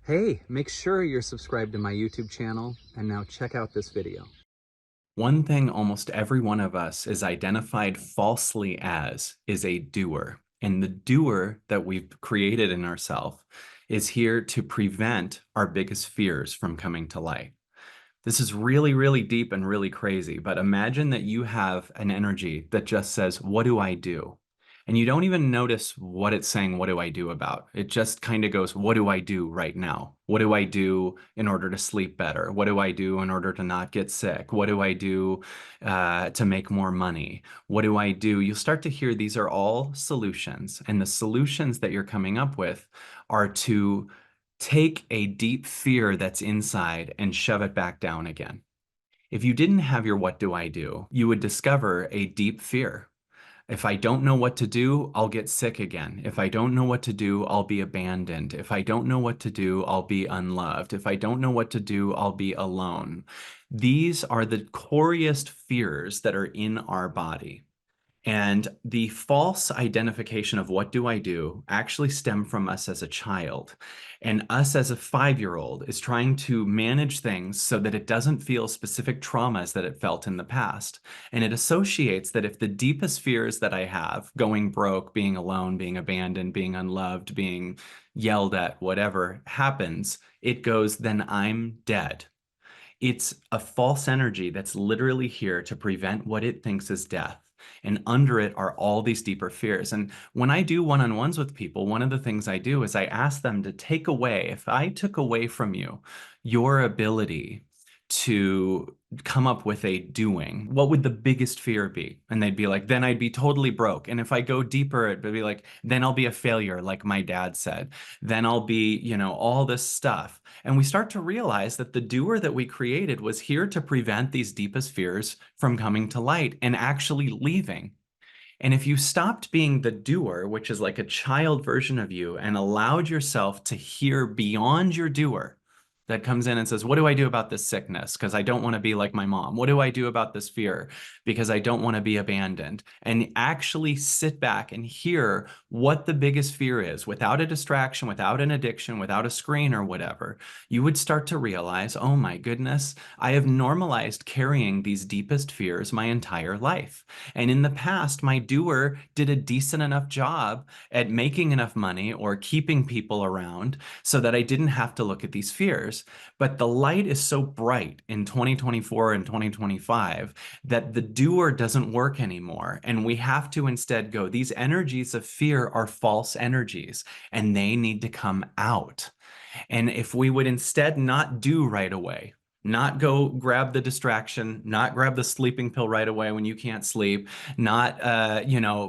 Hey, make sure you're subscribed to my YouTube channel, and now check out this video. One thing almost every one of us is identified falsely as is a doer. And the doer that we've created in ourselves is here to prevent our biggest fears from coming to light. This is really, really deep and really crazy, but imagine that you have an energy that just says, "What do I do?" And you don't even notice what it's saying, "What do I do?" about. It just kind of goes, "What do I do right now? What do I do in order to sleep better? What do I do in order to not get sick? What do I do to make more money? What do I do?" You'll start to hear these are all solutions. And the solutions that you're coming up with are to take a deep fear that's inside and shove it back down again. If you didn't have your "what do I do," you would discover a deep fear. If I don't know what to do, I'll get sick again. If I don't know what to do, I'll be abandoned. If I don't know what to do, I'll be unloved. If I don't know what to do, I'll be alone. These are the coriest fears that are in our body. And the false identification of "what do I do" actually stem from us as a child. And us as a 5-year-old is trying to manage things so that it doesn't feel specific traumas that it felt in the past. And it associates that if the deepest fears that I have, going broke, being alone, being abandoned, being unloved, being yelled at, whatever happens, it goes, then I'm dead. It's a false energy that's literally here to prevent what it thinks is death. And under it are all these deeper fears. And when I do one-on-ones with people, one of the things I do is I ask them to take away, if I took away from you your ability to come up with a doing, what would the biggest fear be? And they'd be like, then I'd be totally broke. And if I go deeper, it'd be like, then I'll be a failure, like my dad said. Then I'll be, all this stuff. And we start to realize that the doer that we created was here to prevent these deepest fears from coming to light and actually leaving. And if you stopped being the doer, which is like a child version of you, and allowed yourself to hear beyond your doer that comes in and says, "What do I do about this sickness? Because I don't want to be like my mom. What do I do about this fear? Because I don't want to be abandoned." And actually sit back and hear what the biggest fear is without a distraction, without an addiction, without a screen or whatever, you would start to realize, oh my goodness, I have normalized carrying these deepest fears my entire life. And in the past, my doer did a decent enough job at making enough money or keeping people around so that I didn't have to look at these fears. But the light is so bright in 2024 and 2025 that the doer doesn't work anymore. And we have to instead go, these energies of fear are false energies and they need to come out. And if we would instead not do right away, not go grab the distraction, not grab the sleeping pill right away when you can't sleep, not,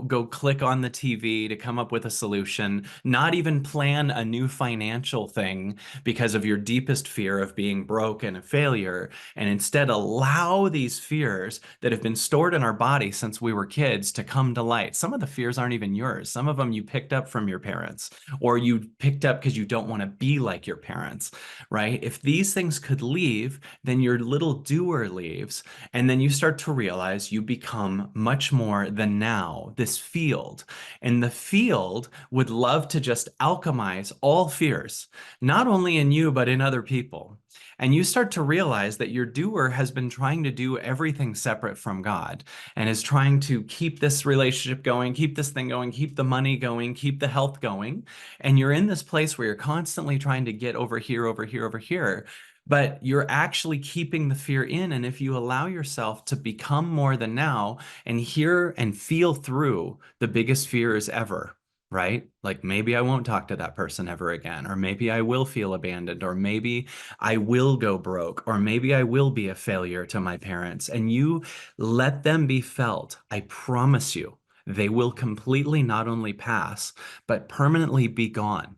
go click on the TV to come up with a solution, not even plan a new financial thing because of your deepest fear of being broke and a failure, and instead allow these fears that have been stored in our body since we were kids to come to light. Some of the fears aren't even yours. Some of them you picked up from your parents, or you picked up because you don't want to be like your parents, right? If these things could leave, then your little doer leaves, and then you start to realize you become much more than now, this field. And the field would love to just alchemize all fears, not only in you, but in other people. And you start to realize that your doer has been trying to do everything separate from God and is trying to keep this relationship going, keep this thing going, keep the money going, keep the health going. And you're in this place where you're constantly trying to get over here, over here, over here, but you're actually keeping the fear in. And if you allow yourself to become more than now and hear and feel through the biggest fears ever, right? Like maybe I won't talk to that person ever again, or maybe I will feel abandoned, or maybe I will go broke, or maybe I will be a failure to my parents. And you let them be felt. I promise you, they will completely not only pass, but permanently be gone.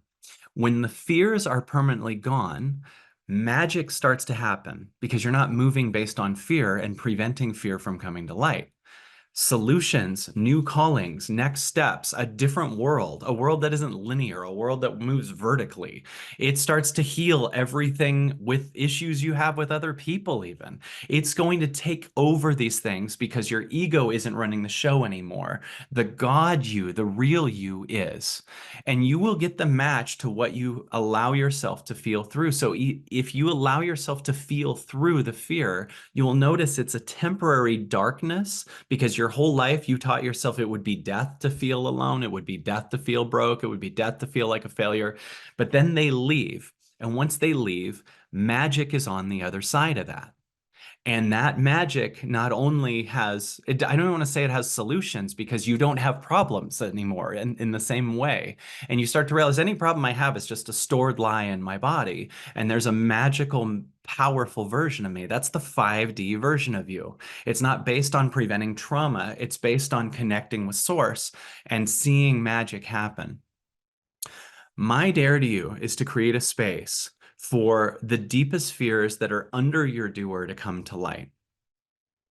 When the fears are permanently gone, magic starts to happen because you're not moving based on fear and preventing fear from coming to light. solutions, new callings, next steps, a different world, a world that isn't linear, a world that moves vertically. It starts to heal everything with issues you have with other people, even. It's going to take over these things because your ego isn't running the show anymore. The God you, the real you is. And you will get the match to what you allow yourself to feel through. So if you allow yourself to feel through the fear, you will notice it's a temporary darkness because your whole life you taught yourself it would be death to feel alone, it would be death to feel broke, it would be death to feel like a failure. But then they leave. And once they leave, magic is on the other side of that. And that magic not only has, I don't want to say it has solutions because you don't have problems anymore in the same way. And you start to realize any problem I have is just a stored lie in my body. And there's a magical, powerful version of me. That's the 5D version of you. It's not based on preventing trauma, it's based on connecting with source and seeing magic happen. My dare to you is to create a space for the deepest fears that are under your doer to come to light.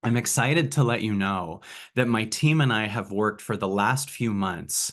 I'm excited to let you know that my team and I have worked for the last few months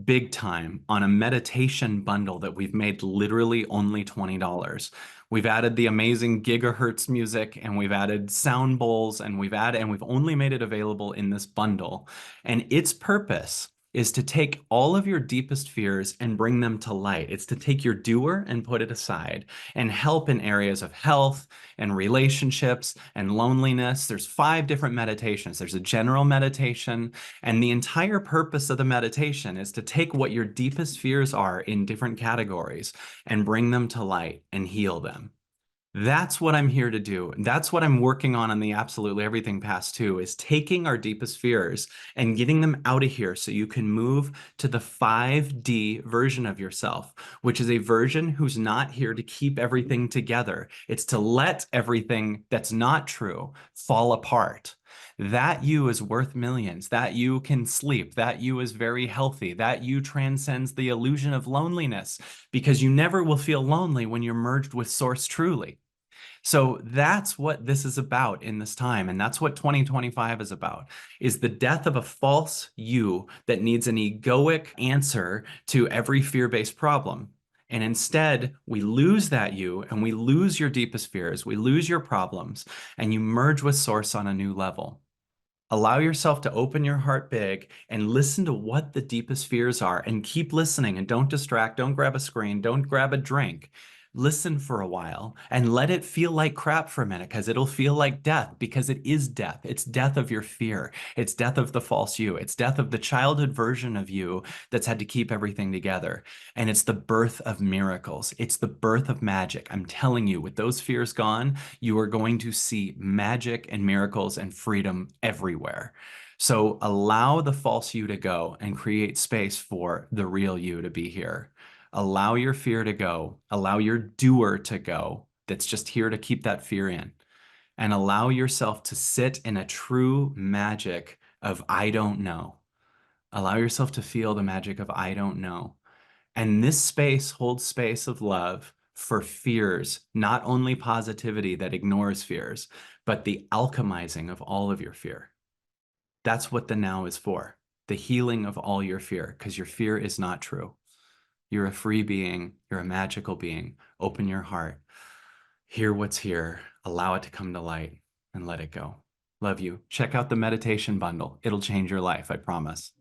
big time on a meditation bundle that we've made literally only $20. We've added the amazing gigahertz music and we've added sound bowls and we've only made it available in this bundle. And its purpose is to take all of your deepest fears and bring them to light. It's to take your doer and put it aside and help in areas of health and relationships and loneliness. There's 5 different meditations. There's a general meditation, and the entire purpose of the meditation is to take what your deepest fears are in different categories and bring them to light and heal them. That's what I'm here to do. That's what I'm working on the Absolutely Everything Pass too, is taking our deepest fears and getting them out of here so you can move to the 5D version of yourself, which is a version who's not here to keep everything together. It's to let everything that's not true fall apart. That you is worth millions. That you can sleep. That you is very healthy. That you transcends the illusion of loneliness because you never will feel lonely when you're merged with Source truly. So that's what this is about in this time. And that's what 2025 is about, is the death of a false you that needs an egoic answer to every fear-based problem. And instead, we lose that you and we lose your deepest fears. We lose your problems and you merge with Source on a new level. Allow yourself to open your heart big and listen to what the deepest fears are and keep listening and don't distract, don't grab a screen, don't grab a drink. Listen for a while and let it feel like crap for a minute because it'll feel like death because it is death. It's death of your fear. It's death of the false you. It's death of the childhood version of you that's had to keep everything together. And it's the birth of miracles. It's the birth of magic. I'm telling you, with those fears gone, you are going to see magic and miracles and freedom everywhere. So allow the false you to go and create space for the real you to be here. Allow your fear to go. Allow your doer to go that's just here to keep that fear in. And allow yourself to sit in a true magic of I don't know. Allow yourself to feel the magic of I don't know. And this space holds space of love for fears, not only positivity that ignores fears, but the alchemizing of all of your fear. That's what the now is for, the healing of all your fear, because your fear is not true. You're a free being. You're a magical being. Open your heart. Hear what's here. Allow it to come to light and let it go. Love you. Check out the meditation bundle. It'll change your life, I promise.